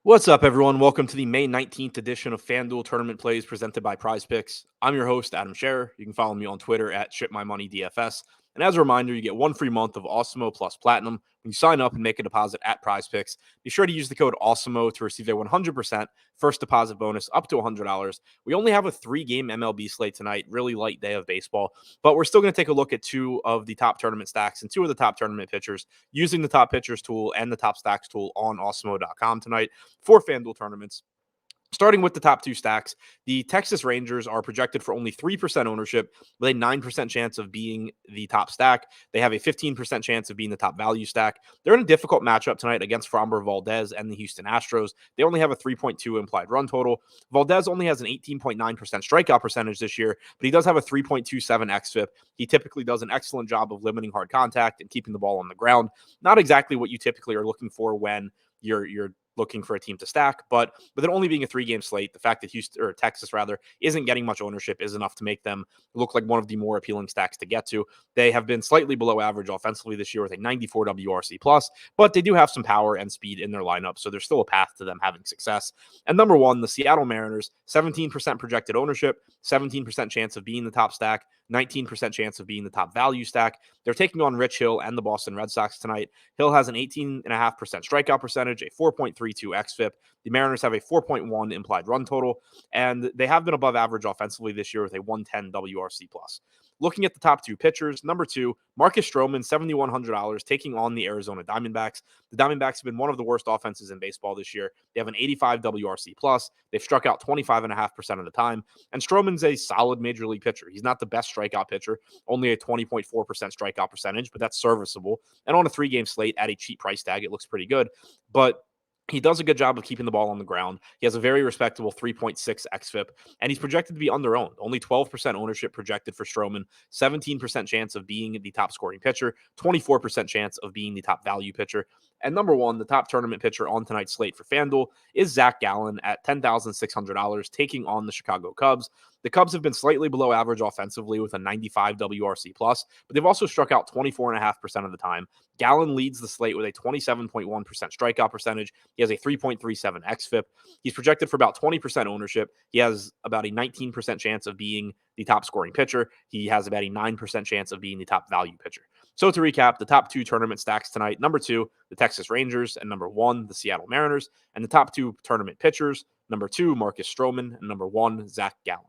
What's up, everyone? Welcome to the May 19th edition of FanDuel Tournament Plays presented by PrizePicks. I'm your host, Adam Scherer. You can follow me on Twitter at ShipMyMoneyDFS. And as a reminder, you get one free month of Awesemo plus Platinum when you sign up and make a deposit at PrizePicks. Be sure to use the code Awesemo to receive a 100% first deposit bonus up to $100. We only have a 3-game MLB slate tonight, really light day of baseball, but we're still going to take a look at 2 of the top tournament stacks and 2 of the top tournament pitchers using the top pitchers tool and the top stacks tool on Awesemo.com tonight for FanDuel tournaments. Starting with the top 2 stacks, the Texas Rangers are projected for only 3% ownership with a 9% chance of being the top stack. They have a 15% chance of being the top value stack. They're in a difficult matchup tonight against Framber Valdez and the Houston Astros. They only have a 3.2 implied run total. Valdez only has an 18.9% strikeout percentage this year, but he does have a 3.27 xFIP. He typically does an excellent job of limiting hard contact and keeping the ball on the ground. Not exactly what you typically are looking for when you're looking for a team to stack, but with it only being a 3-game slate, the fact that Houston or Texas rather isn't getting much ownership is enough to make them look like one of the more appealing stacks to get to. They have been slightly below average offensively this year with a 94 WRC plus, but they do have some power and speed in their lineup, so there's still a path to them having success. And number 1, the Seattle Mariners, 17% projected ownership, 17% chance of being the top stack, 19% chance of being the top value stack. They're taking on Rich Hill and the Boston Red Sox tonight. Hill has an 18.5% strikeout percentage, a 4.32 xFIP. The Mariners have a 4.1 implied run total, and they have been above average offensively this year with a 110 WRC plus. Looking at the top 2 pitchers, number 2, Marcus Stroman, $7,100, taking on the Arizona Diamondbacks. The Diamondbacks have been one of the worst offenses in baseball this year. They have an 85 WRC plus. They've struck out 25.5% of the time, and Stroman's a solid major league pitcher. He's not the best strikeout pitcher, only a 20.4% strikeout percentage, but that's serviceable. And on a 3-game slate at a cheap price tag, it looks pretty good. But he does a good job of keeping the ball on the ground. He has a very respectable 3.6 xFIP, and he's projected to be under-owned. Only 12% ownership projected for Stroman, 17% chance of being the top scoring pitcher, 24% chance of being the top value pitcher. And number 1, the top tournament pitcher on tonight's slate for FanDuel is Zach Gallen at $10,600, taking on the Chicago Cubs. The Cubs have been slightly below average offensively with a 95 WRC plus, but they've also struck out 24.5% of the time. Gallen leads the slate with a 27.1% strikeout percentage. He has a 3.37 xFIP. He's projected for about 20% ownership. He has about a 19% chance of being the top scoring pitcher. He has about a 9% chance of being the top value pitcher. So to recap, the top 2 tournament stacks tonight, number 2, the Texas Rangers, and number 1, the Seattle Mariners, and the top 2 tournament pitchers, number 2, Marcus Stroman, and number 1, Zach Gallen.